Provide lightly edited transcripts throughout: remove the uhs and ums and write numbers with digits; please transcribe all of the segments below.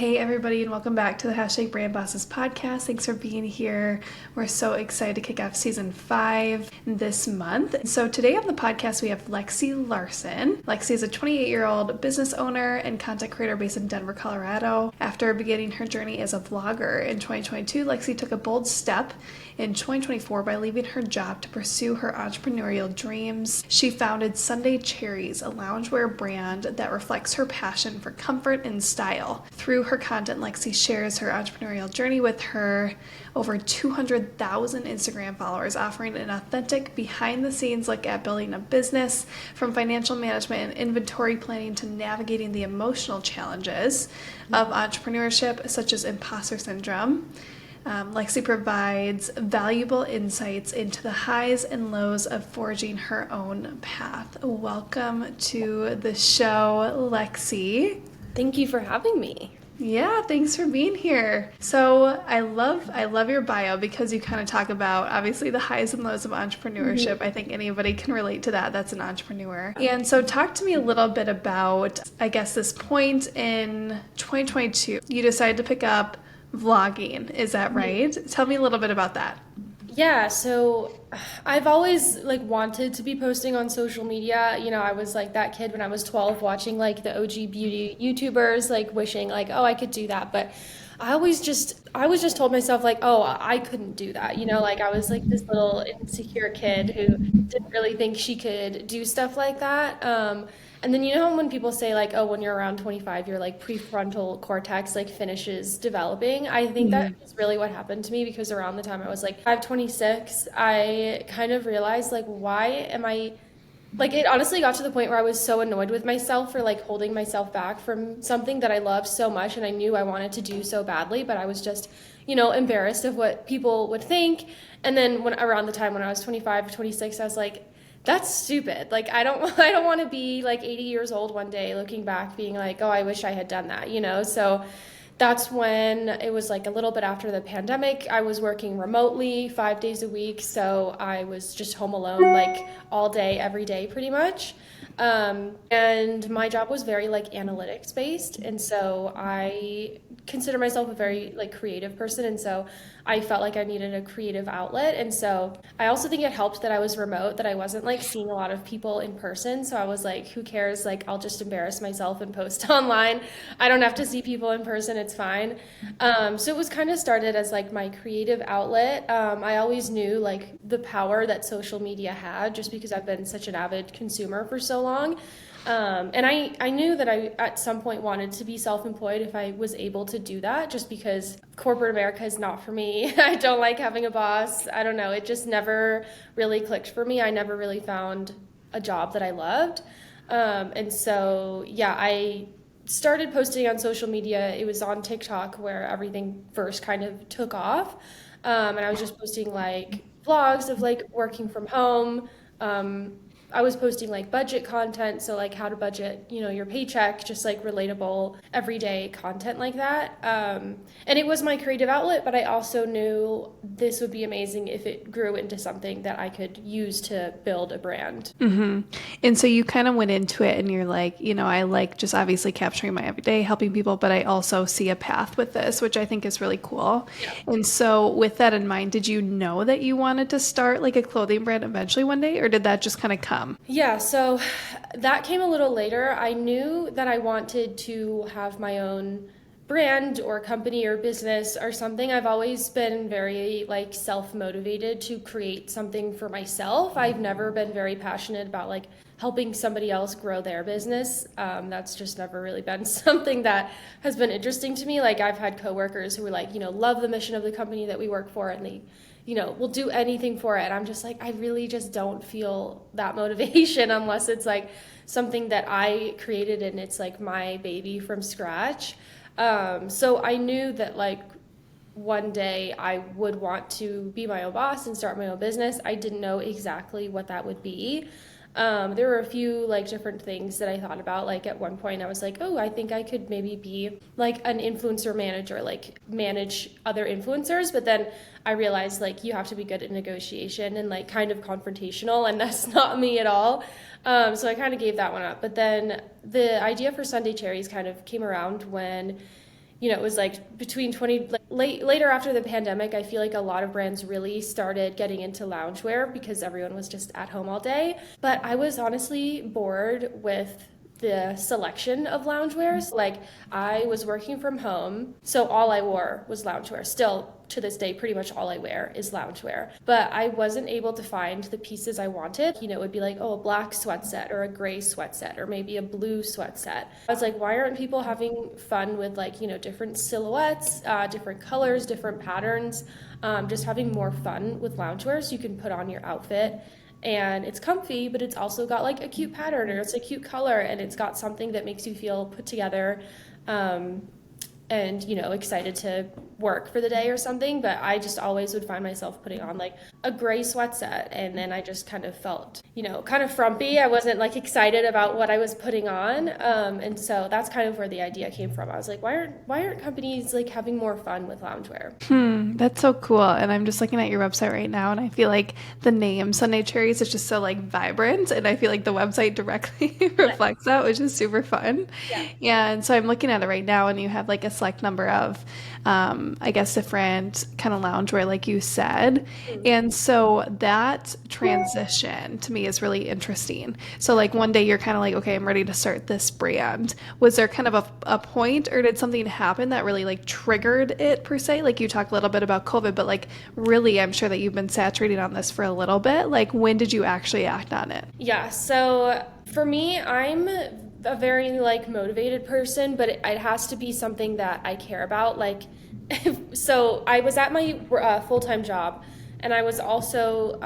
Hey everybody, and welcome back to the Brand Bosses podcast. Thanks for being here. We're so excited to kick off season 5 this month. So today on the podcast we have Lexi Larson. Lexi is a 28-year-old business owner and content creator based in Denver, Colorado. After beginning her journey as a vlogger in 2022, Lexi took a bold step in 2024 by leaving her job to pursue her entrepreneurial dreams. She founded Cherries, a loungewear brand that reflects her passion for comfort and style. Through her content, Lexi shares her entrepreneurial journey with her over 200,000 Instagram followers, offering an authentic behind-the-scenes look at building a business, from financial management and inventory planning to navigating the emotional challenges of entrepreneurship, such as imposter syndrome. Lexi provides valuable insights into the highs and lows of forging her own path. Welcome to the show, Lexi. Thank you for having me. Yeah, thanks for being here. So I love your bio because you kind of talk about obviously the highs and lows of entrepreneurship. Mm-hmm. I think anybody can relate to that that's an entrepreneur. And so talk to me a little bit about, I guess, this point in 2022. You decided to pick up vlogging, is that right? Tell me a little bit about that. Yeah, so I've always wanted to be posting on social media. You know, I was that kid when I was 12 watching the OG beauty YouTubers, wishing oh, I could do that. But I was just told myself oh, I couldn't do that. You know, I was this little insecure kid who didn't really think she could do stuff like that. And then, you know, when people say oh, when you're around 25, your prefrontal cortex finishes developing. I think that is really what happened to me, because around the time I was 26, I kind of realized why am I it honestly got to the point where I was so annoyed with myself for holding myself back from something that I loved so much and I knew I wanted to do so badly, but I was just, you know, embarrassed of what people would think. And then around the time when I was 25 or 26, I was that's stupid. I don't want to be 80 years old one day looking back being oh, I wish I had done that, you know? So that's when it was a little bit after the pandemic. I was working remotely 5 days a week. So I was just home alone all day, every day pretty much. And my job was very analytics based. And so I consider myself a very creative person. And so I felt I needed a creative outlet. And so I also think it helped that I was remote, that I wasn't seeing a lot of people in person. So I was who cares? I'll just embarrass myself and post online. I don't have to see people in person. It's fine. So it was kind of started as my creative outlet. I always knew the power that social media had, just because I've been such an avid consumer for so long. And I knew that I at some point wanted to be self-employed if I was able to do that, just because corporate America is not for me. I don't like having a boss. I don't know. It just never really clicked for me. I never really found a job that I loved. And so, yeah, I started posting on social media. It was on TikTok where everything first kind of took off. And I was just posting vlogs of working from home. I was posting budget content, so how to budget, you know, your paycheck, just relatable everyday content like that. And it was my creative outlet, but I also knew this would be amazing if it grew into something that I could use to build a brand. Mm-hmm. And so you kind of went into it and you're you know, I just obviously capturing my everyday, helping people, but I also see a path with this, which I think is really cool. Yeah. And so with that in mind, did you know that you wanted to start a clothing brand eventually one day, or did that just kind of come? Yeah, so that came a little later. I knew that I wanted to have my own brand or company or business or something. I've always been very self-motivated to create something for myself. I've never been very passionate about helping somebody else grow their business. That's just never really been something that has been interesting to me. I've had coworkers who were you know, love the mission of the company that we work for, and they, you know, will do anything for it. And I'm just I really just don't feel that motivation unless it's something that I created and it's my baby from scratch. So I knew that one day I would want to be my own boss and start my own business. I didn't know exactly what that would be. There were a few different things that I thought about. At one point I was oh, I think I could maybe be an influencer manager, manage other influencers. But then I realized you have to be good at negotiation and kind of confrontational, and that's not me at all. So I kind of gave that one up. But then the idea for Cherries kind of came around when it was like between 20, later after the pandemic, I feel like a lot of brands really started getting into loungewear because everyone was just at home all day. But I was honestly bored with the selection of loungewears. Like, I was working from home, so all I wore was loungewear. Still to this day, pretty much all I wear is loungewear. But I wasn't able to find the pieces I wanted. It would be like, oh, a black sweat set or a gray sweat set or maybe a blue sweat set. I was like, why aren't people having fun with different silhouettes, different colors, different patterns, just having more fun with loungewear so you can put on your outfit. And it's comfy, but it's also got like a cute pattern or it's a cute color and it's got something that makes you feel put together. And excited to work for the day or something. But I just always would find myself putting on like a gray sweat set, and then I just kind of felt kind of frumpy. I wasn't like excited about what I was putting on, and so that's kind of where the idea came from. I was like, why aren't companies like having more fun with loungewear? That's so cool. And I'm just looking at your website right now, and I feel like the name Sunday Cherries is just so like vibrant, and I feel like the website directly reflects that, which is super fun. Yeah. And so I'm looking at it right now, and you have like a select number of I guess different kind of loungewear, like you said. And so that transition to me is really interesting. So like one day you're kind of like, okay, I'm ready to start this brand. Was there kind of a point, or did something happen that really like triggered it per se? Like you talked a little bit about COVID, but like really I'm sure that you've been saturated on this for a little bit. Like when did you actually act on it? Yeah, so for me, I'm a very like motivated person, but it has to be something that I care about. Like, so I was at my full-time job, and I was also,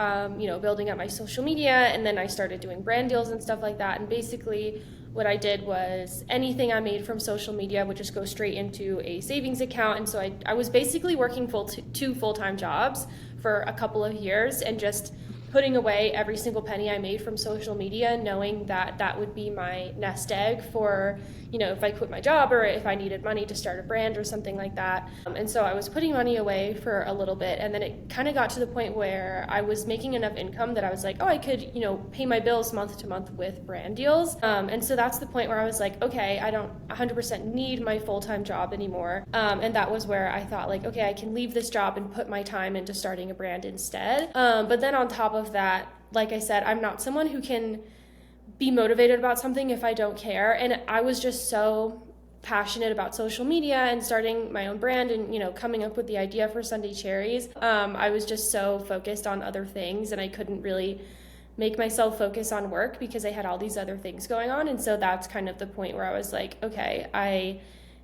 building up my social media, and then I started doing brand deals and stuff like that. And basically, what I did was anything I made from social media would just go straight into a savings account. And so I was basically working two full-time jobs for a couple of years and just putting away every single penny I made from social media, knowing that that would be my nest egg for, if I quit my job or if I needed money to start a brand or something like that. And so I was putting money away for a little bit, and then it kind of got to the point where I was making enough income that I was like, oh, I could, pay my bills month to month with brand deals. And so that's the point where I was like, okay, I don't 100% need my full-time job anymore. And that was where I thought like, okay, I can leave this job and put my time into starting a brand instead. But then on top of that, like I said, I'm not someone who can be motivated about something if I don't care. And I was just so passionate about social media and starting my own brand and, coming up with the idea for Sunday Cherries. I was just so focused on other things, and I couldn't really make myself focus on work because I had all these other things going on. And so that's kind of the point where I was like, okay, I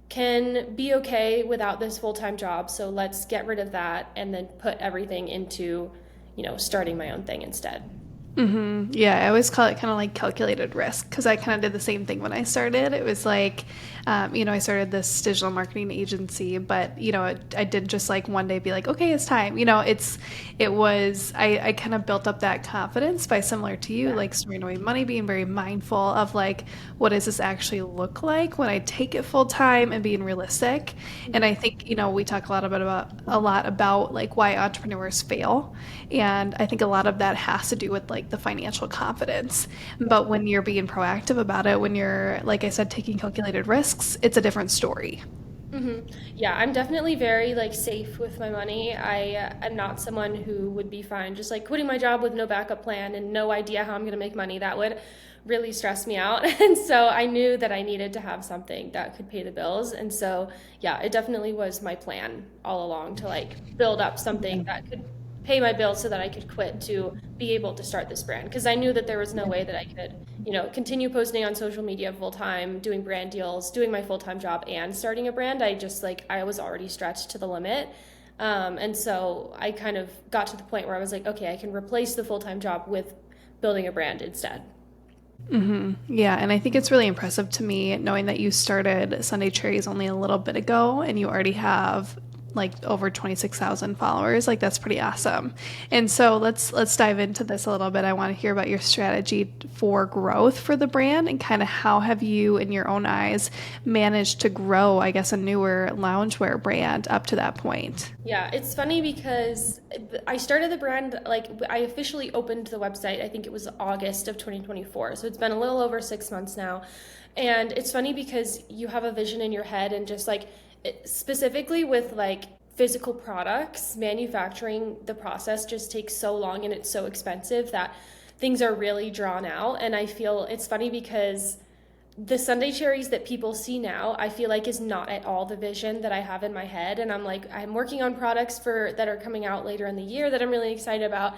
can be okay without this full-time job. So let's get rid of that and then put everything into starting my own thing instead. Yeah, I always call it kind of like calculated risk, because I kind of did the same thing when I started. It was like, I started this digital marketing agency, but, I did just like one day be like, okay, it's time. I kind of built up that confidence by, similar to you, like storing away money, being very mindful of like, what does this actually look like when I take it full time, and being realistic. And I think, we talk a lot about like why entrepreneurs fail. And I think a lot of that has to do with like the financial confidence. But when you're being proactive about it, when you're, like I said, taking calculated risks, it's a different story. Yeah, I'm definitely very like safe with my money. I am not someone who would be fine just like quitting my job with no backup plan and no idea how I'm going to make money. That would really stress me out. And so I knew that I needed to have something that could pay the bills. And so, yeah, it definitely was my plan all along to like build up something that could pay my bills so that I could quit to be able to start this brand, because I knew that there was no way that I could, continue posting on social media full time, doing brand deals, doing my full-time job and starting a brand. I was already stretched to the limit. And so I kind of got to the point where I was like, okay, I can replace the full-time job with building a brand instead. Yeah, and I think it's really impressive to me knowing that you started Sunday Cherries only a little bit ago, and you already have like over 26,000 followers. Like, that's pretty awesome. And so let's dive into this a little bit. I want to hear about your strategy for growth for the brand, and kind of how have you, in your own eyes, managed to grow, I guess, a newer loungewear brand up to that point? Yeah, it's funny because I started the brand, like I officially opened the website, I think it was August of 2024. So it's been a little over 6 months now. And it's funny because you have a vision in your head, and just like specifically with like physical products, manufacturing the process just takes so long and it's so expensive that things are really drawn out. And I feel it's funny because the Sunday cherries that people see now, I feel like is not at all the vision that I have in my head. And I'm like, I'm working on products that are coming out later in the year that I'm really excited about.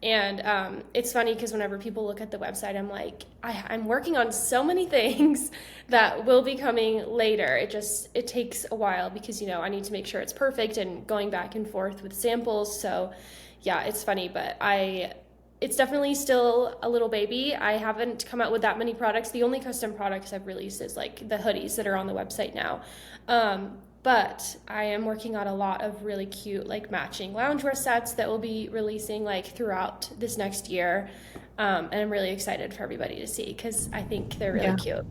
And it's funny because whenever people look at the website, I'm like, I'm working on so many things that will be coming later. It takes a while because, I need to make sure it's perfect and going back and forth with samples. So yeah, it's funny, but it's definitely still a little baby. I haven't come out with that many products. The only custom products I've released is like the hoodies that are on the website now. But I am working on a lot of really cute like matching loungewear sets that will be releasing like throughout this next year. And I'm really excited for everybody to see because I think they're really cute.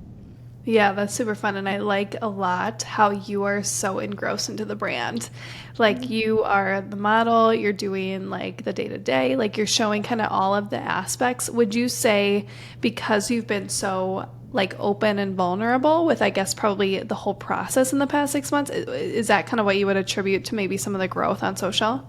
Yeah, that's super fun. And I like a lot how you are so engrossed into the brand. Like you are the model, you're doing like the day to day, like you're showing kind of all of the aspects. Would you say because you've been so like open and vulnerable with, I guess, probably the whole process in the past 6 months, is that kind of what you would attribute to maybe some of the growth on social?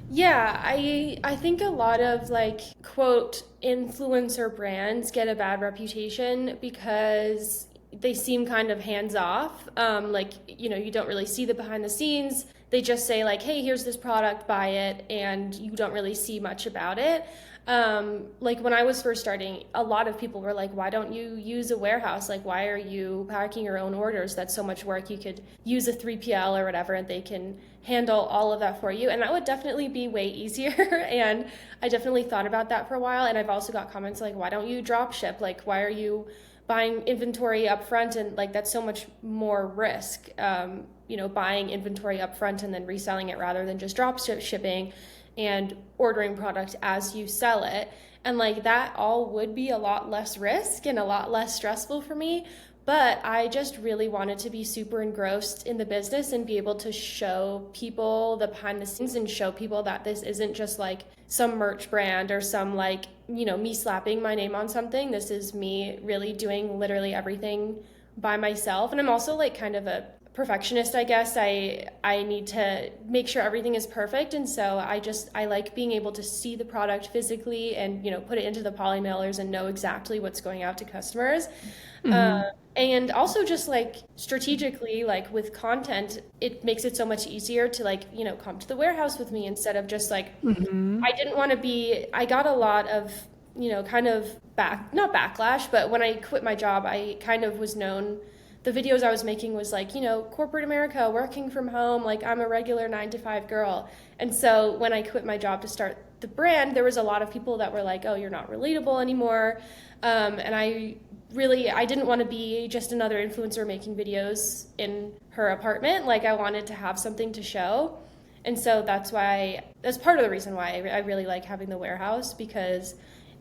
Yeah, I think a lot of like quote influencer brands get a bad reputation because they seem kind of hands off. Like, you don't really see the behind the scenes. They just say like, hey, here's this product, buy it, and you don't really see much about it. Like when I was first starting, a lot of people were like, why don't you use a warehouse? Like, why are you packing your own orders? That's so much work. You could use a 3PL or whatever, and they can handle all of that for you. And that would definitely be way easier. And I definitely thought about that for a while. And I've also got comments like, why don't you drop ship? Like, why are you buying inventory up front? And like, that's so much more risk, buying inventory up front and then reselling it rather than just shipping and ordering product as you sell it. And like that all would be a lot less risk and a lot less stressful for me. But I just really wanted to be super engrossed in the business and be able to show people the behind the scenes and show people that this isn't just like some merch brand or some like, me slapping my name on something. This is me really doing literally everything by myself. And I'm also like kind of a perfectionist, I guess. I need to make sure everything is perfect, and so I like being able to see the product physically and put it into the poly mailers and know exactly what's going out to customers. And also just like strategically, like with content, it makes it so much easier to like come to the warehouse with me instead of just like I didn't want to be. I got a lot of kind of not backlash, but when I quit my job, I kind of was known. The videos I was making was like, corporate America, working from home, like I'm a regular 9 to 5 girl. And so when I quit my job to start the brand, there was a lot of people that were like, oh, you're not relatable anymore. And I didn't want to be just another influencer making videos in her apartment. Like I wanted to have something to show. And so that's part of the reason why I really like having the warehouse, because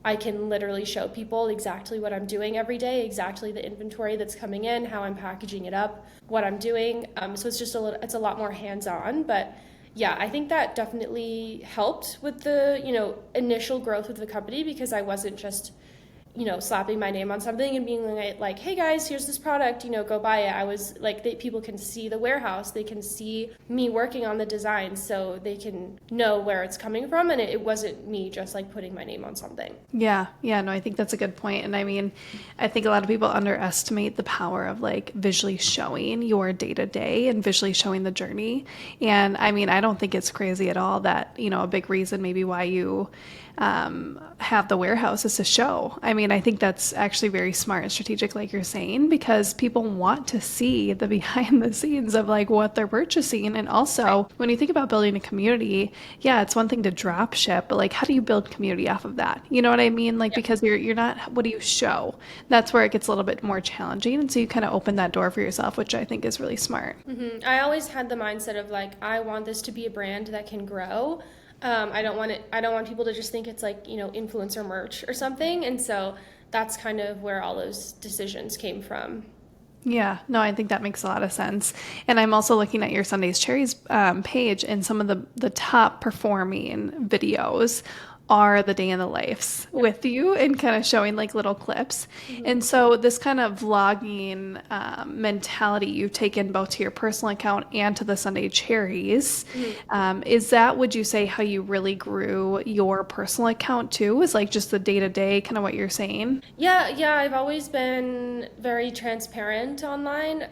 I can literally show people exactly what I'm doing every day, exactly the inventory that's coming in, how I'm packaging it up, what I'm doing. So it's just it's a lot more hands-on. But yeah, I think that definitely helped with the, initial growth of the company, because I wasn't just slapping my name on something and being like, hey guys, here's this product, go buy it. I was like, people can see the warehouse, they can see me working on the design, so they can know where it's coming from. And it wasn't me just like putting my name on something. Yeah, no, I think that's a good point. And I mean, I think a lot of people underestimate the power of like visually showing your day to day and visually showing the journey. And I mean, I don't think it's crazy at all that, a big reason maybe why you have the warehouse is to show. I mean, I think that's actually very smart and strategic, like you're saying, because people want to see the behind the scenes of like what they're purchasing. And also when you think about building a community, yeah, it's one thing to drop ship, but like, how do you build community off of that? You know what I mean? Like, because you're not, what do you show? That's where it gets a little bit more challenging. And so you kind of open that door for yourself, which I think is really smart. I always had the mindset of like, I want this to be a brand that can grow. I don't want people to just think it's like, influencer merch or something. And so that's kind of where all those decisions came from. Yeah, no, I think that makes a lot of sense. And I'm also looking at your Sunday's Cherries page, and some of the top performing videos are the day in the lives with you and kind of showing like little clips. And so this kind of vlogging mentality you've taken both to your personal account and to the Sunday Cherries, is that, would you say, how you really grew your personal account too? Is like just the day-to-day kind of what you're saying? Yeah, I've always been very transparent online.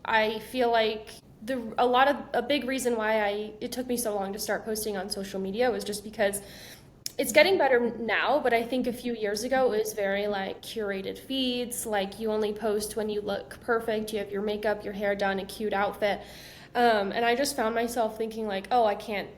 I feel like a big reason why it took me so long to start posting on social media was just because it's getting better now, but I think a few years ago it was very like curated feeds, like you only post when you look perfect, you have your makeup, your hair done, a cute outfit. And I just found myself thinking like, oh, I can't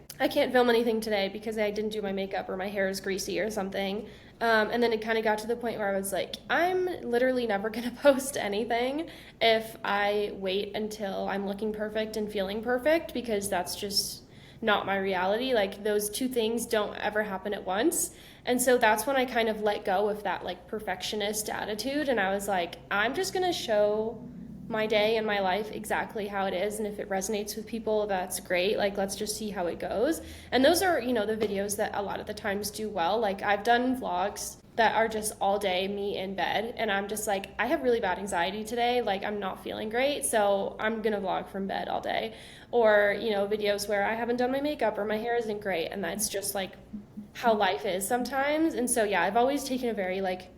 film anything today because I didn't do my makeup or my hair is greasy or something. And then it kind of got to the point where I was like, I'm literally never going to post anything if I wait until I'm looking perfect and feeling perfect, because that's just not my reality. Like those two things don't ever happen at once. And so that's when I kind of let go of that like perfectionist attitude. And I was like, I'm just going to show my day and my life exactly how it is. And if it resonates with people, that's great. Like, let's just see how it goes. And those are, the videos that a lot of the times do well. Like I've done vlogs that are just all day me in bed, and I'm just like, I have really bad anxiety today, like I'm not feeling great, so I'm gonna vlog from bed all day. Or videos where I haven't done my makeup or my hair isn't great, and that's just like how life is sometimes. And so yeah, I've always taken a very like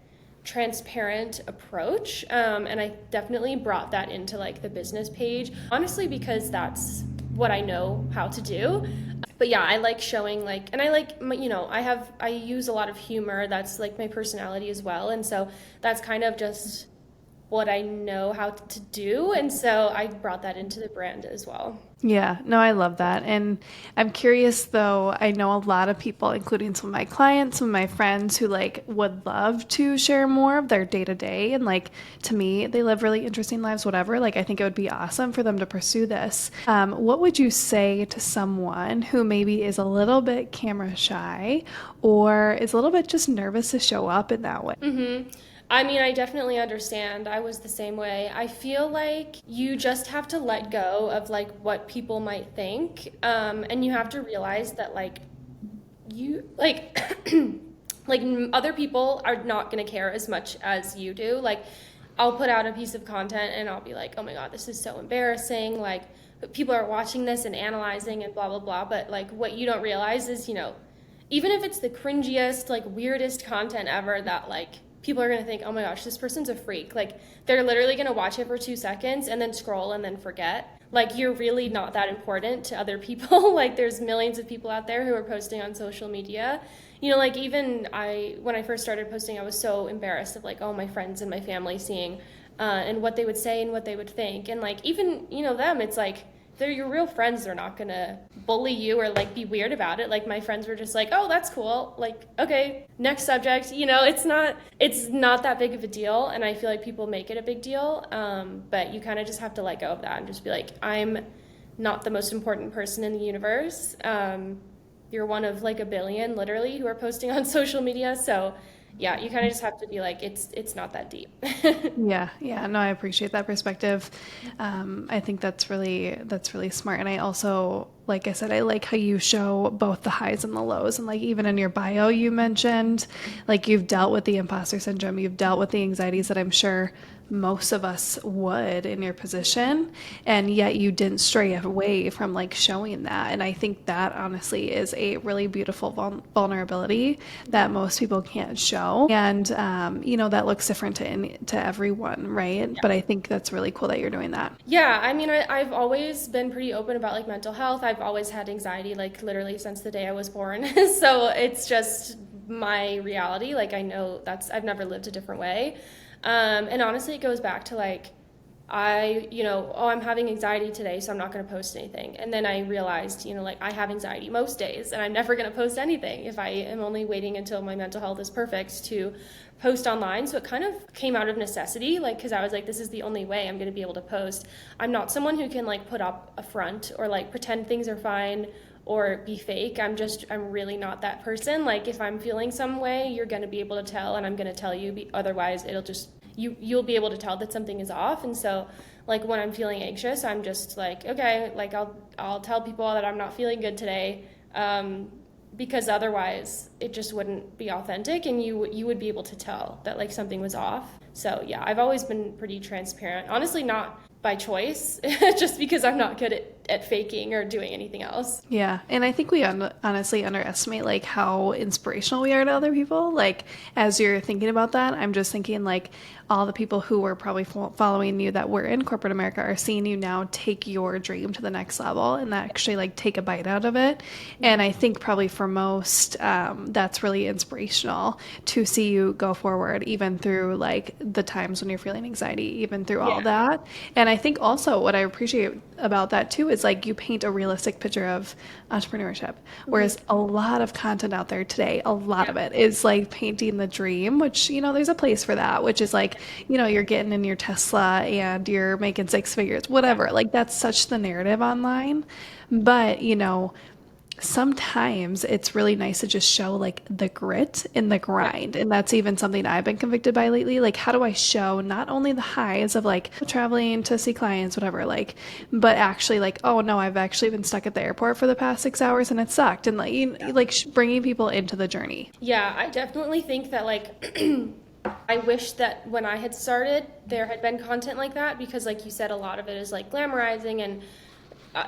transparent approach, and I definitely brought that into like the business page, honestly, because that's what I know how to do. But yeah, I like showing like, and I like, I use a lot of humor. That's like my personality as well. And so that's kind of just what I know how to do. And so I brought that into the brand as well. Yeah, no, I love that. And I'm curious though, I know a lot of people, including some of my clients, some of my friends who like would love to share more of their day to day. And like, to me, they live really interesting lives, whatever. Like, I think it would be awesome for them to pursue this. What would you say to someone who maybe is a little bit camera shy or is a little bit just nervous to show up in that way? I mean, I definitely understand. I was the same way. I feel like you just have to let go of like what people might think, and you have to realize that like you like like other people are not going to care as much as you do. Like I'll put out a piece of content and I'll be like, oh my God, this is so embarrassing. Like people are watching this and analyzing and blah, blah, blah. But like what you don't realize is, even if it's the cringiest, like weirdest content ever, that like people are going to think, oh my gosh, this person's a freak. Like they're literally going to watch it for 2 seconds and then scroll and then forget. Like you're really not that important to other people. Like there's millions of people out there who are posting on social media. Like even when I first started posting, I was so embarrassed of like, oh, my friends and my family seeing and what they would say and what they would think. And like even, them, it's like, they're your real friends. They're not gonna bully you or like be weird about it. Like my friends were just like, oh, that's cool. Like, okay, next subject. It's not that big of a deal. And I feel like people make it a big deal. But you kind of just have to let go of that and just be like, I'm not the most important person in the universe. You're one of like a billion literally who are posting on social media. So yeah, you kind of just have to be like, it's not that deep. Yeah, no, I appreciate that perspective. I think that's really smart. And I also, like I said, I like how you show both the highs and the lows. And like even in your bio, you mentioned like you've dealt with the imposter syndrome, you've dealt with the anxieties that I'm sure most of us would in your position, and yet you didn't stray away from like showing that. And I think that honestly is a really beautiful vulnerability that most people can't show. And that looks different to everyone, right? Yeah. But I think that's really cool that you're doing that. Yeah, I mean, I've always been pretty open about like mental health. I've always had anxiety like literally since the day I was born. So it's just my reality. Like I know I've never lived a different way. And honestly, it goes back to like, I'm having anxiety today, so I'm not going to post anything. And then I realized, like I have anxiety most days and I'm never going to post anything if I am only waiting until my mental health is perfect to post online. So it kind of came out of necessity, like, cause I was like, this is the only way I'm going to be able to post. I'm not someone who can like put up a front or like pretend things are fine or be fake. I'm really not that person. Like if I'm feeling some way, you're going to be able to tell, and I'm going to tell you, otherwise it'll just, you'll be able to tell that something is off. And so like when I'm feeling anxious, I'm just like, okay, like I'll tell people that I'm not feeling good today. because otherwise it just wouldn't be authentic, and you would be able to tell that like something was off. So yeah, I've always been pretty transparent. Honestly, not by choice, just because I'm not good at faking or doing anything else. Yeah, and I think we honestly underestimate like how inspirational we are to other people. Like as you're thinking about that, I'm just thinking like all the people who were probably following you that were in corporate America are seeing you now take your dream to the next level and actually like take a bite out of it. And I think probably for most, that's really inspirational to see you go forward, even through like the times when you're feeling anxiety, even through all that. And I think also what I appreciate about that too is like you paint a realistic picture of entrepreneurship, whereas a lot of content out there today, a lot of it is like painting the dream, which, you know, there's a place for that, which is like, you know, you're getting in your Tesla and you're making six figures, whatever. Like that's such the narrative online. But, you know, sometimes it's really nice to just show like the grit and the grind. And that's even something I've been convicted by lately. Like, how do I show not only the highs of like traveling to see clients, whatever, like, but actually like, oh no, I've actually been stuck at the airport for the past 6 hours and it sucked. And like, bringing people into the journey. Yeah, I definitely think that like I wish that when I had started, there had been content like that, because like you said, a lot of it is like glamorizing and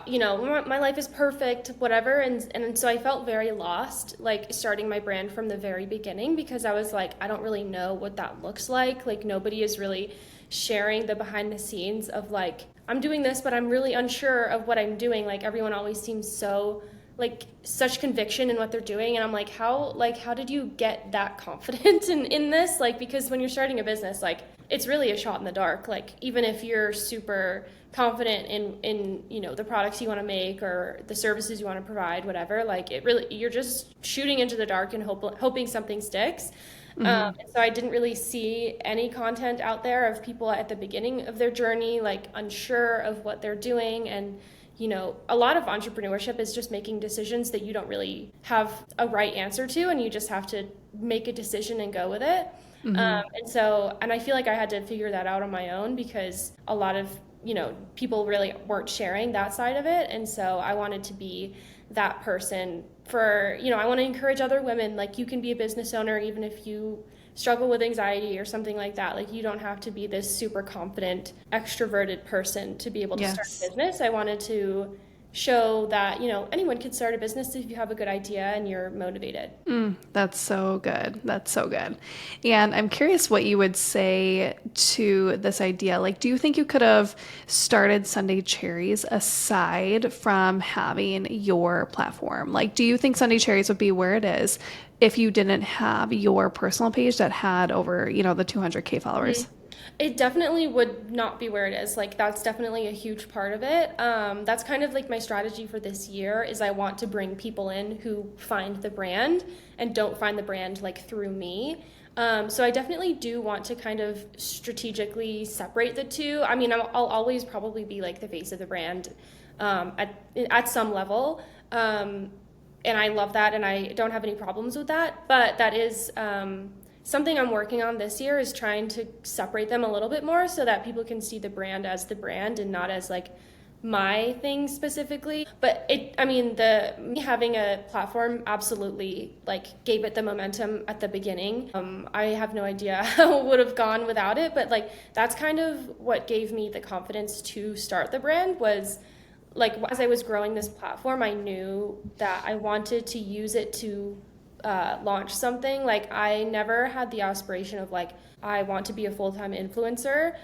you know, my life is perfect, whatever. And so I felt very lost, like starting my brand from the very beginning, because I was like, I don't really know what that looks like. Like nobody is really sharing the behind the scenes of like, I'm doing this, but I'm really unsure of what I'm doing. Like everyone always seems so like such conviction in what they're doing. And I'm like, how did you get that confident in this? Like, because when you're starting a business, like it's really a shot in the dark. Like even if you're super confident in you know the products you want to make or the services you want to provide, whatever, like it really, you're just shooting into the dark and hoping something sticks. And so I didn't really see any content out there of people at the beginning of their journey like unsure of what they're doing. And you know, a lot of entrepreneurship is just making decisions that you don't really have a right answer to, and you just have to make a decision and go with it. And I feel like I had to figure that out on my own, because a lot of, you know, people really weren't sharing that side of it. And so I wanted to be that person for, you know, I want to encourage other women, like you can be a business owner even if you struggle with anxiety or something like that. Like you don't have to be this super confident, extroverted person to be able to start a business. I wanted to show that, you know, anyone can start a business if you have a good idea and you're motivated. That's so good. That's so good. And I'm curious what you would say to this idea. Like, do you think you could have started Sunday Cherries aside from having your platform? Like, do you think Sunday Cherries would be where it is if you didn't have your personal page that had over, you know, the 200K followers? It definitely would not be where it is. Like that's definitely a huge part of it. That's kind of like my strategy for this year is I want to bring people in who find the brand and don't find the brand like through me. So I definitely do want to kind of strategically separate the two. I mean, I'll always probably be like the face of the brand at some level. And I love that, and I don't have any problems with that. But that is something I'm working on this year, is trying to separate them a little bit more so that people can see the brand as the brand and not as like my thing specifically. But me having a platform absolutely like gave it the momentum at the beginning. I have no idea how it would have gone without it, but like that's kind of what gave me the confidence to start the brand. Was like as I was growing this platform, I knew that I wanted to use it to launch something. Like I never had the aspiration of like I want to be a full-time influencer.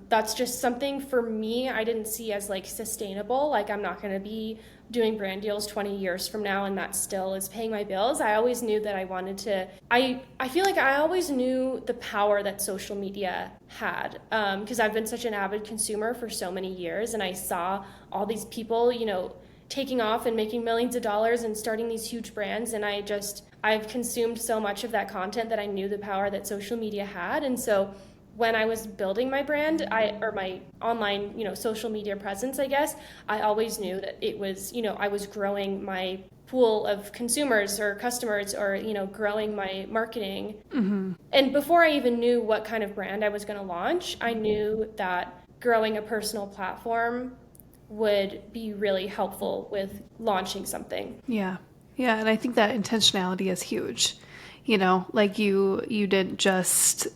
That's just something for me I didn't see as like sustainable. Like I'm not going to be doing brand deals 20 years from now and that still is paying my bills. I always knew that I wanted to, I feel like I always knew the power that social media had, because I've been such an avid consumer for so many years, and I saw all these people, you know, taking off and making millions of dollars and starting these huge brands. And I've consumed so much of that content that I knew the power that social media had. And so when I was building my brand, or my online, you know, social media presence, I guess, I always knew that it was, you know, I was growing my pool of consumers or customers, or, you know, growing my marketing. And before I even knew what kind of brand I was going to launch, I knew that growing a personal platform would be really helpful with launching something. Yeah. Yeah, and I think that intentionality is huge. Like you didn't just,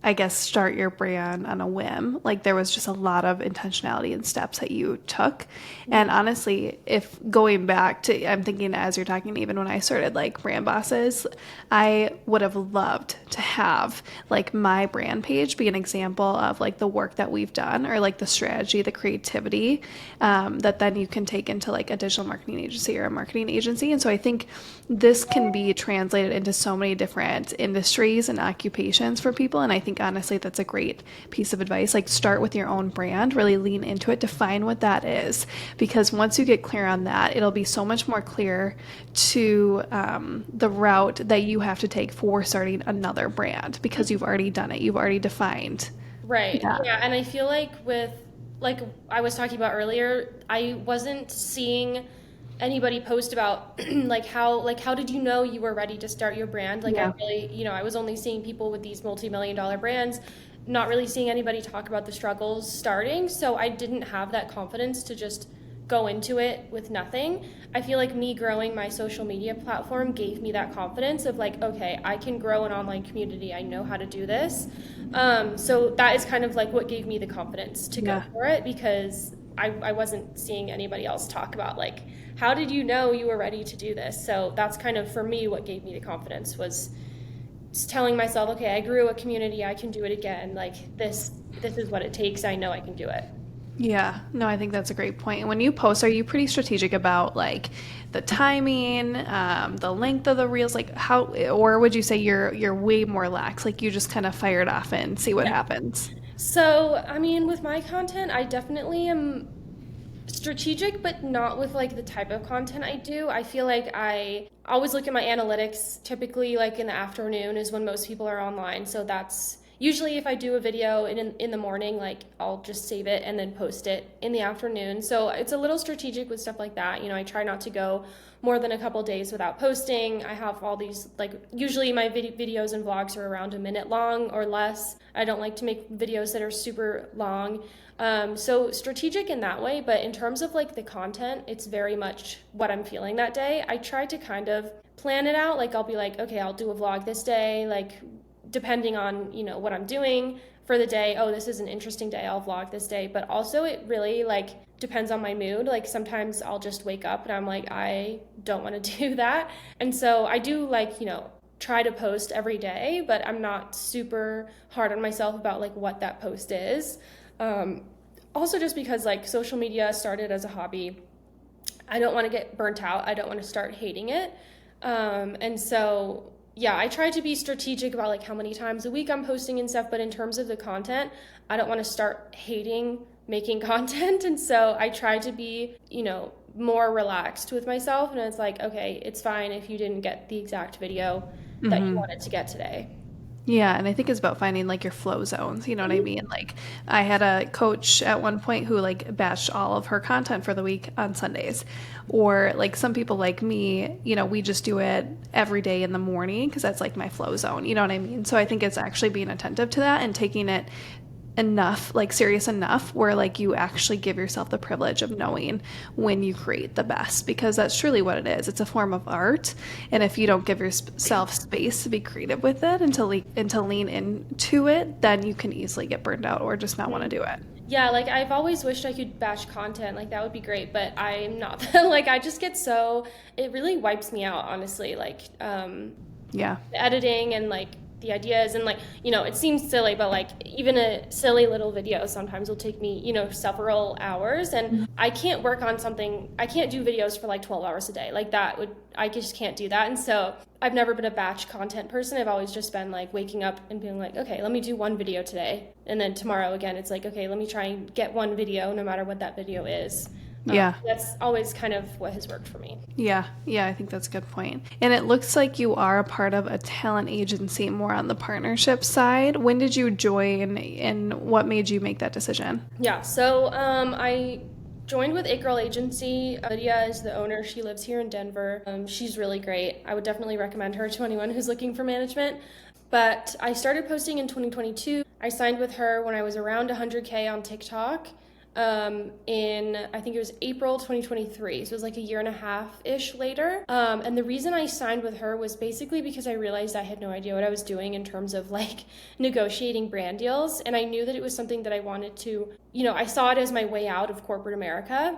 I guess, start your brand on a whim. Like there was just a lot of intentionality and steps that you took. And honestly, if going back to, I'm thinking as you're talking, even when I started like Brand Bosses, I would have loved to have like my brand page be an example of like the work that we've done or like the strategy, the creativity that then you can take into like a digital marketing agency or a marketing agency. And so I think this can be translated into so many different industries and occupations for people. And I think honestly, that's a great piece of advice. Like start with your own brand, really lean into it, define what that is. Because once you get clear on that, it'll be so much more clear to the route that you have to take for starting another brand because you've already done it. You've already defined. Right. Yeah. Yeah. And I feel like with, like I was talking about earlier, I wasn't seeing anybody post about like how did you know you were ready to start your brand? Like I Yeah. really, I was only seeing people with these multi-million dollar brands, not really seeing anybody talk about the struggles starting. So I didn't have that confidence to just go into it with nothing. I feel like me growing my social media platform gave me that confidence of like, okay, I can grow an online community. I know how to do this. So that is kind of like what gave me the confidence to go Yeah. for it, because I wasn't seeing anybody else talk about like, how did you know you were ready to do this? So that's kind of for me what gave me the confidence was just telling myself, okay, I grew a community, I can do it again. Like this is what it takes. I know I can do it. Yeah, no, I think that's a great point. And when you post, are you pretty strategic about like the timing, the length of the reels, like how, or would you say you're way more lax, like you just kind of fire it off and see what happens? So, I mean, with my content, I definitely am strategic, but not with like the type of content I do. I feel like I always look at my analytics. Typically, like in the afternoon is when most people are online. So that's usually if I do a video in the morning, like I'll just save it and then post it in the afternoon. So it's a little strategic with stuff like that. I try not to go more than a couple days without posting. I have all these, like, usually my videos and vlogs are around a minute long or less. I don't like to make videos that are super long. So strategic in that way, but in terms of like the content, it's very much what I'm feeling that day. I try to kind of plan it out. Like I'll be like, okay, I'll do a vlog this day, like depending on, what I'm doing for the day. Oh, this is an interesting day. I'll vlog this day. But also it really like depends on my mood. Like sometimes I'll just wake up and I'm like, I don't want to do that. And so I do like, try to post every day, but I'm not super hard on myself about like what that post is. Also just because like social media started as a hobby, I don't want to get burnt out. I don't want to start hating it. And so, yeah, I try to be strategic about like how many times a week I'm posting and stuff. But in terms of the content, I don't want to start hating making content. And so I try to be, more relaxed with myself. And it's like, okay, it's fine if you didn't get the exact video that you wanted to get today. Yeah, and I think it's about finding like your flow zones, you know what I mean? Like I had a coach at one point who like batched all of her content for the week on Sundays. Or like some people like me, we just do it every day in the morning because that's like my flow zone, you know what I mean? So I think it's actually being attentive to that and taking it enough, like serious enough where like you actually give yourself the privilege of knowing when you create the best, because that's truly what it is. It's a form of art. And if you don't give yourself space to be creative with it and to lean into it, then you can easily get burned out or just not want to do it. Yeah, like I've always wished I could batch content. Like that would be great, but I'm not. Like I just get it really wipes me out, honestly. Like Yeah. the editing and like the ideas and like, it seems silly, but like even a silly little video sometimes will take me, several hours, and I can't work on something. I can't do videos for like 12 hours a day. Like I just can't do that. And so I've never been a batch content person. I've always just been like waking up and being like, okay, let me do one video today. And then tomorrow again, it's like, okay, let me try and get one video no matter what that video is. Yeah. That's always kind of what has worked for me. Yeah, I think that's a good point. And it looks like you are a part of a talent agency more on the partnership side. When did you join and what made you make that decision? Yeah, so I joined with It Girl Agency. Lydia is the owner. She lives here in Denver. She's really great. I would definitely recommend her to anyone who's looking for management. But I started posting in 2022. I signed with her when I was around 100K on TikTok. in, I think it was April 2023. So it was like a year and a half-ish later. And the reason I signed with her was basically because I realized I had no idea what I was doing in terms of like negotiating brand deals. And I knew that it was something that I wanted to, I saw it as my way out of corporate America.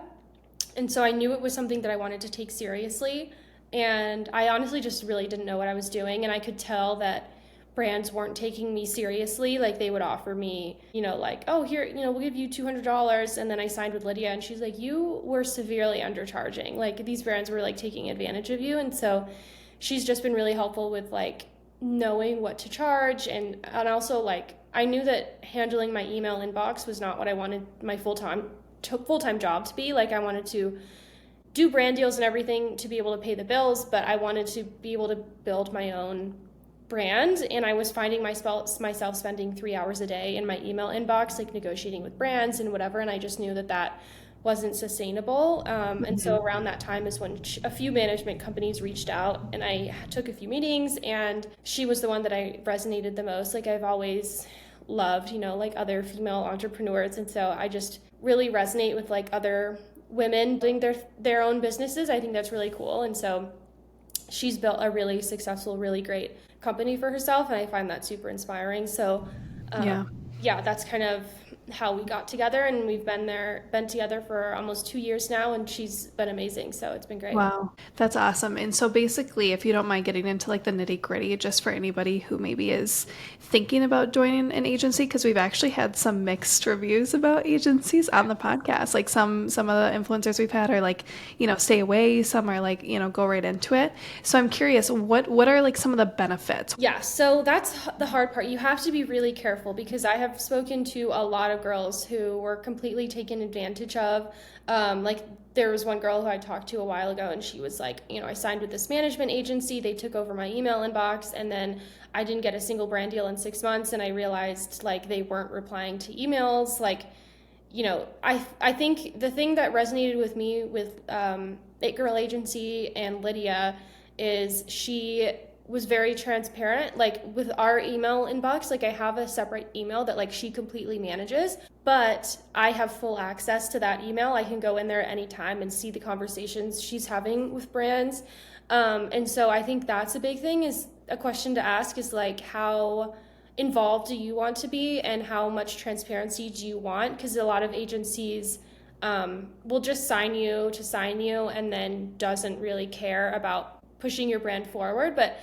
And so I knew it was something that I wanted to take seriously. And I honestly just really didn't know what I was doing. And I could tell that brands weren't taking me seriously. Like they would offer me, like, oh, here, we'll give you $200. And then I signed with Lydia and she's like, you were severely undercharging. Like these brands were like taking advantage of you. And so she's just been really helpful with like knowing what to charge. And also like, I knew that handling my email inbox was not what I wanted my full-time job to be. Like I wanted to do brand deals and everything to be able to pay the bills, but I wanted to be able to build my own brand. And I was finding myself spending 3 hours a day in my email inbox, like negotiating with brands and whatever. And I just knew that wasn't sustainable. And so around that time is when a few management companies reached out and I took a few meetings, and she was the one that I resonated the most. Like I've always loved, like other female entrepreneurs. And so I just really resonate with like other women doing their own businesses. I think that's really cool. And so she's built a really successful, really great company for herself, and I find that super inspiring. So yeah, that's kind of how we got together, and we've been together for almost 2 years now, and she's been amazing, so it's been great. Wow, that's awesome. And so basically, if you don't mind getting into like the nitty gritty, just for anybody who maybe is thinking about joining an agency, because we've actually had some mixed reviews about agencies on the podcast. Like some of the influencers we've had are like, stay away. Some are like, go right into it. So I'm curious, what are like some of the benefits? Yeah, so that's the hard part. You have to be really careful, because I have spoken to a lot of girls who were completely taken advantage of. Like there was one girl who I talked to a while ago, and she was like, I signed with this management agency, they took over my email inbox, and then I didn't get a single brand deal in 6 months, and I realized like they weren't replying to emails. Like, I think the thing that resonated with me with It Girl Agency and Lydia is she was very transparent. Like with our email inbox, like I have a separate email that like she completely manages, but I have full access to that email. I can go in there at any time and see the conversations she's having with brands. And so I think that's a big thing, is a question to ask is like, how involved do you want to be and how much transparency do you want? Because a lot of agencies will just sign you and then doesn't really care about pushing your brand forward. But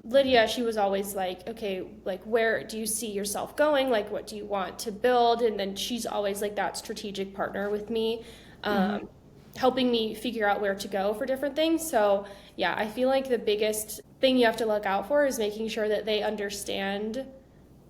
Lydia, she was always like, okay, like where do you see yourself going? Like what do you want to build? And then she's always like that strategic partner with me, helping me figure out where to go for different things. So yeah, I feel like the biggest thing you have to look out for is making sure that they understand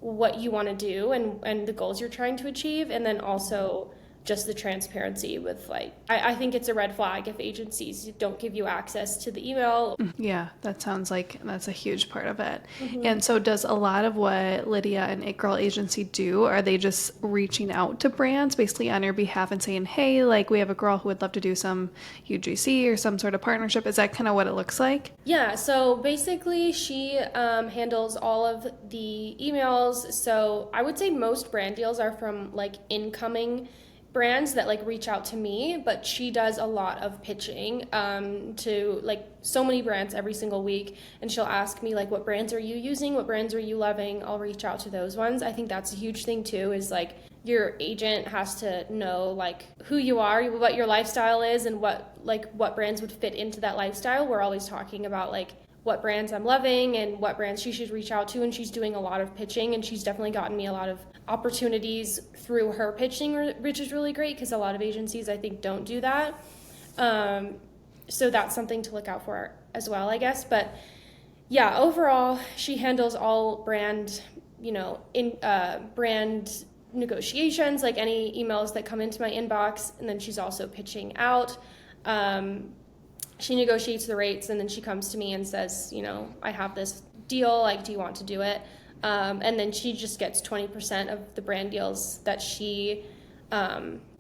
what you want to do and the goals you're trying to achieve. And then also just the transparency with like, I think it's a red flag if agencies don't give you access to the email. Yeah, that sounds like that's a huge part of it. And so does a lot of what Lydia and It Girl Agency do, are they just reaching out to brands basically on your behalf and saying, hey, like we have a girl who would love to do some UGC or some sort of partnership? Is that kind of what it looks like? Yeah, so basically she handles all of the emails. So I would say most brand deals are from like incoming brands that like reach out to me, but she does a lot of pitching to like so many brands every single week, and she'll ask me like, what brands are you using, what brands are you loving? I'll reach out to those ones. I think that's a huge thing too, is like your agent has to know like who you are, what your lifestyle is, and what brands would fit into that lifestyle. We're always talking about like what brands I'm loving and what brands she should reach out to, and she's doing a lot of pitching, and she's definitely gotten me a lot of opportunities through her pitching, which is really great because a lot of agencies I think don't do that. So that's something to look out for as well, I guess. But yeah, overall she handles all brand, brand negotiations, like any emails that come into my inbox, and then she's also pitching out. She negotiates the rates, and then she comes to me and says, I have this deal, like, do you want to do it? And then she just gets 20% of the brand deals that she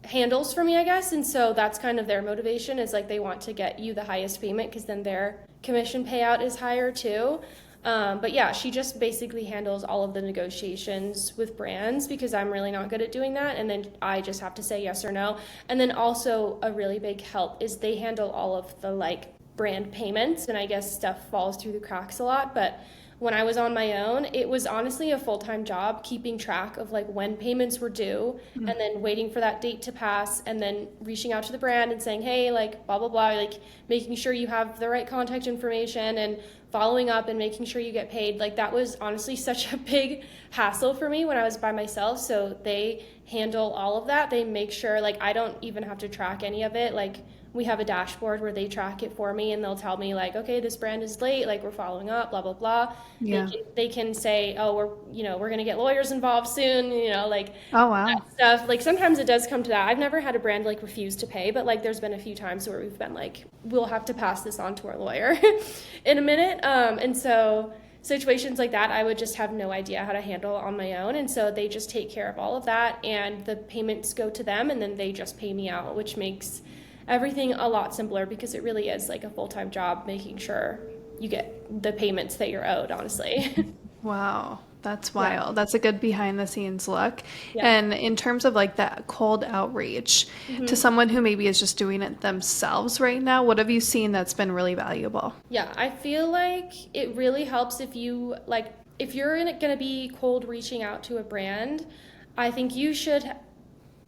handles for me, I guess. And so that's kind of their motivation, is like they want to get you the highest payment because then their commission payout is higher too. But yeah, she just basically handles all of the negotiations with brands because I'm really not good at doing that. And then I just have to say yes or no. And then also a really big help is they handle all of the like brand payments. And I guess stuff falls through the cracks a lot. But when I was on my own, it was honestly a full-time job keeping track of like when payments were due and then waiting for that date to pass and then reaching out to the brand and saying, hey, like blah, blah, blah, like making sure you have the right contact information and following up and making sure you get paid. Like that was honestly such a big hassle for me when I was by myself. So they handle all of that. They make sure like I don't even have to track any of it. Like we have a dashboard where they track it for me and they'll tell me like, okay, this brand is late, like we're following up, blah, blah, blah. Yeah. They can say, oh, we're going to get lawyers involved soon, like Oh, wow. that stuff. Like sometimes it does come to that. I've never had a brand like refuse to pay, but like there's been a few times where we've been like, we'll have to pass this on to our lawyer in a minute. And so situations like that, I would just have no idea how to handle on my own. And so they just take care of all of that and the payments go to them and then they just pay me out, which makes everything a lot simpler because it really is like a full-time job making sure you get the payments that you're owed, honestly. Wow. That's wild. Yeah. That's a good behind the scenes look. Yeah. And in terms of like that cold outreach to someone who maybe is just doing it themselves right now, what have you seen that's been really valuable? Yeah, I feel like it really helps if you're going to be cold reaching out to a brand, I think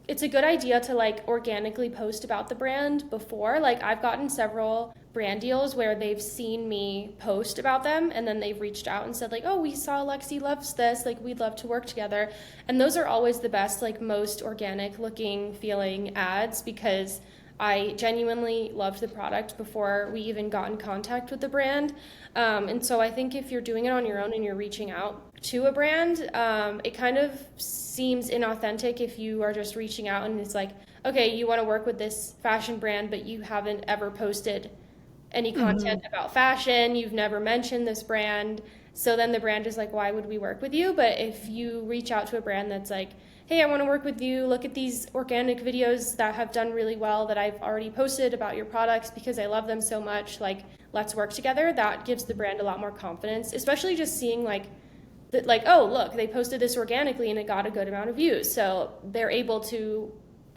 it's a good idea to like organically post about the brand before. Like I've gotten several brand deals where they've seen me post about them and then they've reached out and said like, oh, we saw Lexi loves this, like we'd love to work together. And those are always the best, like most organic looking feeling ads because I genuinely loved the product before we even got in contact with the brand. And so I think if you're doing it on your own and you're reaching out to a brand, it kind of seems inauthentic if you are just reaching out and it's like, okay, you want to work with this fashion brand, but you haven't ever posted any content about fashion. You've never mentioned this brand. So then the brand is like, why would we work with you? But if you reach out to a brand that's like, hey, I want to work with you. Look at these organic videos that have done really well that I've already posted about your products because I love them so much. Like, let's work together. That gives the brand a lot more confidence, especially just seeing like, oh, look, they posted this organically and it got a good amount of views. So they're able to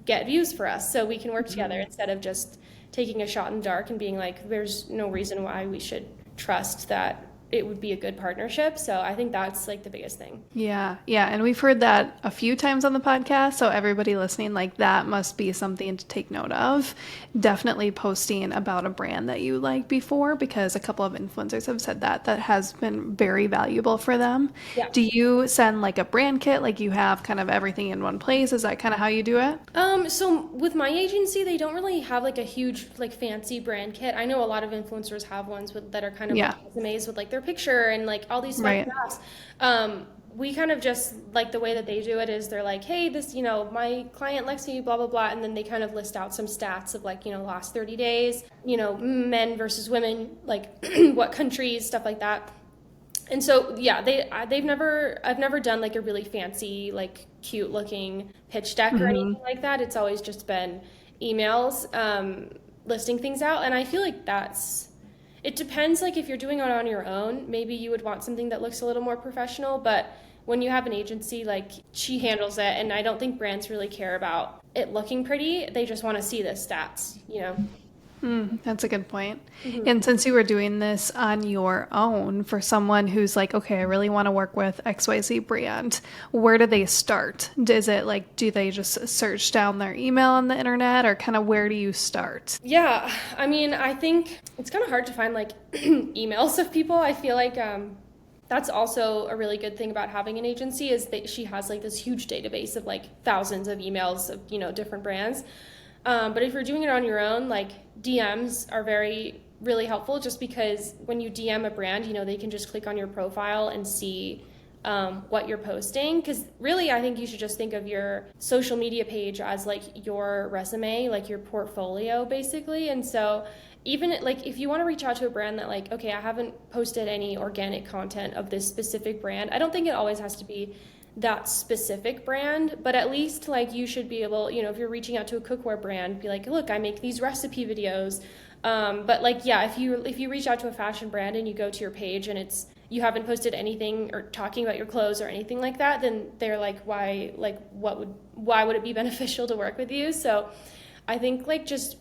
get views for us so we can work together instead of just taking a shot in the dark and being like, there's no reason why we should trust that it would be a good partnership. So I think that's like the biggest thing. Yeah. And we've heard that a few times on the podcast. So everybody listening, like that must be something to take note of. Definitely posting about a brand that you like before, because a couple of influencers have said that has been very valuable for them. Yeah. Do you send like a brand kit? Like you have kind of everything in one place? Is that kind of how you do it? So with my agency, they don't really have like a huge, like fancy brand kit. I know a lot of influencers have ones that are kind of like resumes with like their picture and like all these photographs. We kind of just like the way that they do it is they're like, hey, this, my client Lexi, blah, blah, blah. And then they kind of list out some stats of like, last 30 days, men versus women, like what countries, stuff like that. And so, yeah, I've never done like a really fancy, like cute looking pitch deck or anything like that. It's always just been emails, listing things out. And I feel like it depends, like if you're doing it on your own, maybe you would want something that looks a little more professional, but when you have an agency, like she handles it, and I don't think brands really care about it looking pretty. They just want to see the stats, That's a good point. And since you were doing this on your own, for someone who's like, okay, I really want to work with XYZ brand, where do they start? Is it like, do they just search down their email on the internet, or kind of where do you start? Yeah, I mean, I think it's kind of hard to find like emails of people. I feel like that's also a really good thing about having an agency is that she has like this huge database of like thousands of emails of, different brands. But if you're doing it on your own, like DMs are really helpful just because when you DM a brand, they can just click on your profile and see what you're posting. Because really, I think you should just think of your social media page as like your resume, like your portfolio, basically. And so even like if you want to reach out to a brand that like, okay, I haven't posted any organic content of this specific brand, I don't think it always has to be that specific brand, but at least like you should be able, if you're reaching out to a cookware brand, be like, look, I make these recipe videos. But like, yeah, if you reach out to a fashion brand and you go to your page and it's you haven't posted anything or talking about your clothes or anything like that, then they're like, why would it be beneficial to work with you? So I think like just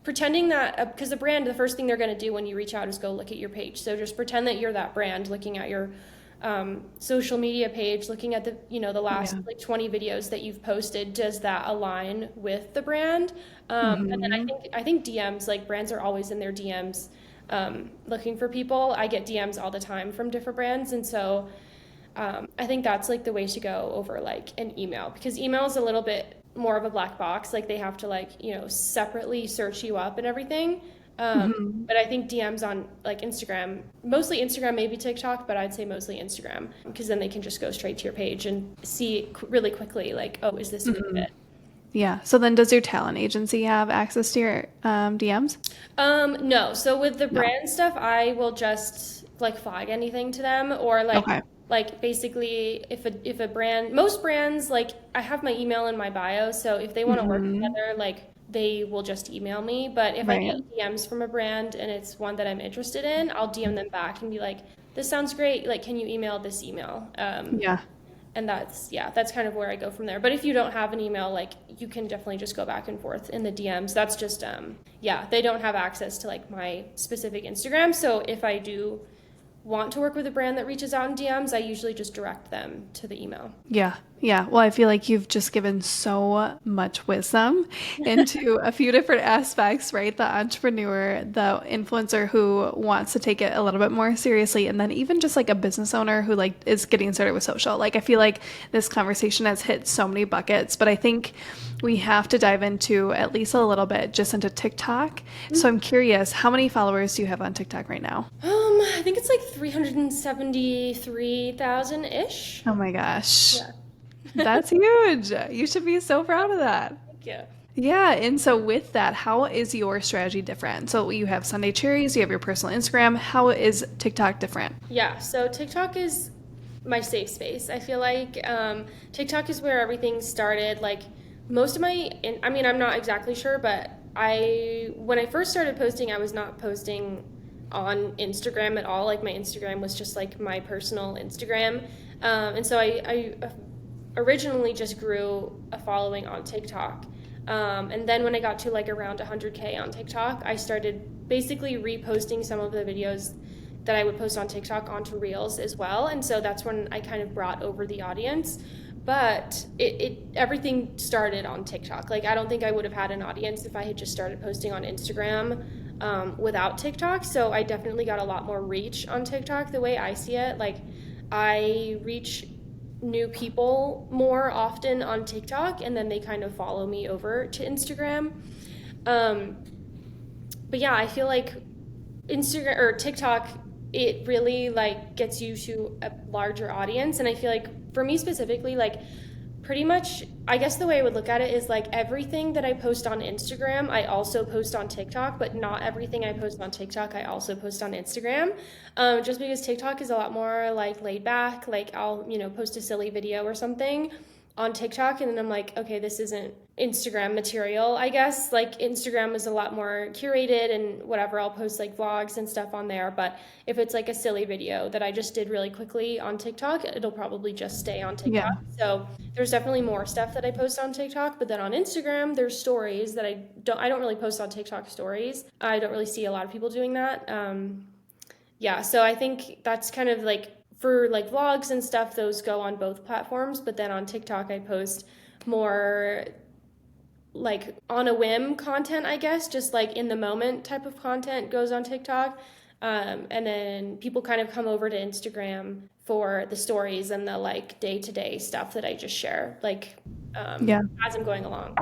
pretending that, because the brand, the first thing they're going to do when you reach out is go look at your page. So just pretend that you're that brand, looking at your social media page, looking at the, the last like 20 videos that you've posted. Does that align with the brand? And then I think DMs, like brands are always in their DMs looking for people. I get DMs all the time from different brands. And so I think that's like the way to go over like an email, because email is a little bit more of a black box. Like they have to like, separately search you up and everything. But I think DMs on like Instagram, mostly Instagram, maybe TikTok, but I'd say mostly Instagram, because then they can just go straight to your page and see really quickly like, oh, is this a good fit? Yeah. So then does your talent agency have access to your DMs? No. So with the brand stuff, I will just like flag anything to them, or like like basically if a brand, most brands, like I have my email in my bio, so if they want to work together, like they will just email me. But if I get DMs from a brand and it's one that I'm interested in, I'll DM them back and be like, this sounds great, like can you email this email? And that's kind of where I go from there. But if you don't have an email, like you can definitely just go back and forth in the DMs. That's just they don't have access to like my specific Instagram. So if I do want to work with a brand that reaches out in DMs, I usually just direct them to the email. Yeah. Well, I feel like you've just given so much wisdom into a few different aspects, right? The entrepreneur, the influencer who wants to take it a little bit more seriously, and then even just like a business owner who like is getting started with social. Like I feel like this conversation has hit so many buckets, but I think we have to dive into at least a little bit just into TikTok. So I'm curious, how many followers do you have on TikTok right now? I think it's like 373,000-ish. Oh my gosh. Yeah. That's huge. You should be so proud of that. Thank you. Yeah. And so with that, how is your strategy different? So you have Sunday Cherries, you have your personal Instagram. How is TikTok different? Yeah. So TikTok is my safe space. I feel like TikTok is where everything started. Like most of I'm not exactly sure, but when I first started posting, I was not posting on Instagram at all. Like my Instagram was just like my personal Instagram. And so I originally just grew a following on TikTok. And then when I got to like around 100K on TikTok, I started basically reposting some of the videos that I would post on TikTok onto Reels as well. And so that's when I kind of brought over the audience. But everything started on TikTok. Like I don't think I would have had an audience if I had just started posting on Instagram without TikTok. So I definitely got a lot more reach on TikTok the way I see it. Like I reach new people more often on TikTok, and then they kind of follow me over to Instagram. But yeah, I feel like Instagram or TikTok, it really like gets you to a larger audience. And I feel like for me specifically, like pretty much, I guess the way I would look at it is like everything that I post on Instagram, I also post on TikTok, but not everything I post on TikTok, I also post on Instagram. Just because TikTok is a lot more like laid back, like I'll, post a silly video or something on TikTok, and then I'm like, okay, this isn't Instagram material, I guess. Like Instagram is a lot more curated and whatever, I'll post like vlogs and stuff on there. But if it's like a silly video that I just did really quickly on TikTok, it'll probably just stay on TikTok. Yeah. So there's definitely more stuff that I post on TikTok, but then on Instagram, there's stories that I don't really post on TikTok stories. I don't really see a lot of people doing that. So I think that's kind of like, for like vlogs and stuff, those go on both platforms, but then on TikTok I post more like on a whim content, I guess, just like in the moment type of content goes on TikTok. And then people kind of come over to Instagram for the stories and the like day-to-day stuff that I just share, like as I'm going along.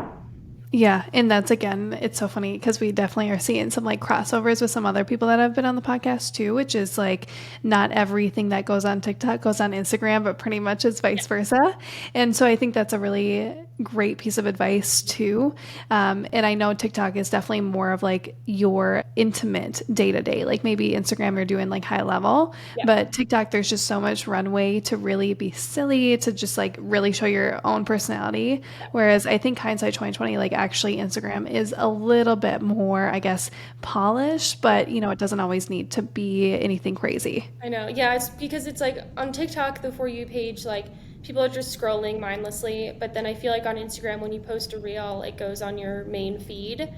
Yeah. And that's, again, it's so funny because we definitely are seeing some like crossovers with some other people that have been on the podcast too, which is like not everything that goes on TikTok goes on Instagram, but pretty much it's vice versa. And so I think that's a really great piece of advice too. And I know TikTok is definitely more of like your intimate day to day, like maybe Instagram, you're doing like high level, Yeah. but TikTok, there's just so much runway to really be silly, to just like really show your own personality. Whereas I think hindsight 2020, like actually Instagram is a little bit more, I guess, polished, but it doesn't always need to be anything crazy. I know. Yeah, it's because it's like on TikTok, the For You page, like people are just scrolling mindlessly. But then I feel like on Instagram, when you post a reel, it goes on your main feed.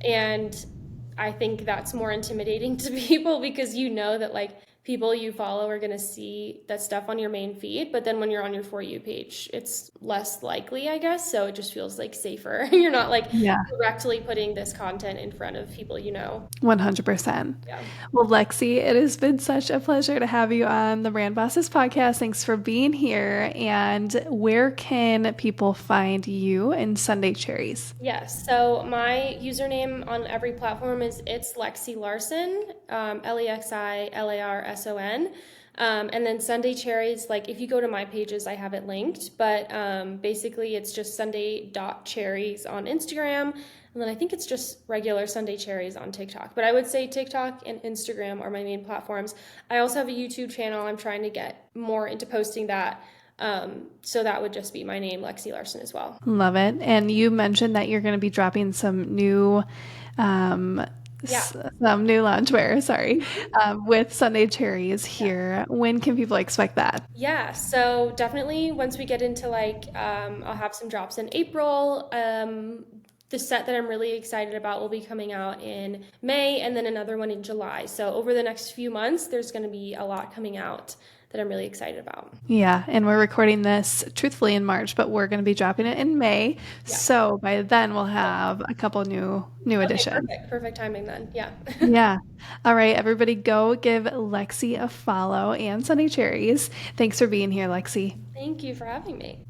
And I think that's more intimidating to people because you know that like people you follow are going to see that stuff on your main feed. But then when you're on your For You page, it's less likely, I guess. So it just feels like safer. You're not like Yeah. directly putting this content in front of people you know. 100%. Yeah. Well, Lexi, it has been such a pleasure to have you on the Brand Bosses podcast. Thanks for being here. And where can people find you and Sunday Cherries? Yes. So my username on every platform is it's Lexi Larson, LexiLarson. And then Sunday Cherries, like if you go to my pages, I have it linked. But basically, it's just Sunday.cherries on Instagram. And then I think it's just regular Sunday Cherries on TikTok. But I would say TikTok and Instagram are my main platforms. I also have a YouTube channel. I'm trying to get more into posting that. So that would just be my name, Lexi Larson, as well. Love it. And you mentioned that you're going to be dropping some new um, Yeah. some new loungewear, sorry, with Sunday Cherries here. When can people expect that? Yeah, so definitely once we get into like, I'll have some drops in April. The set that I'm really excited about will be coming out in May and then another one in July. So over the next few months, there's going to be a lot coming out that I'm really excited about. Yeah, and we're recording this truthfully in March, but we're going to be dropping it in May. Yeah. So by then we'll have a couple new Okay, additions. perfect timing then. Yeah. Yeah. All right, everybody go give Lexi a follow and Sunny Cherries. Thanks for being here, Lexi. Thank you for having me.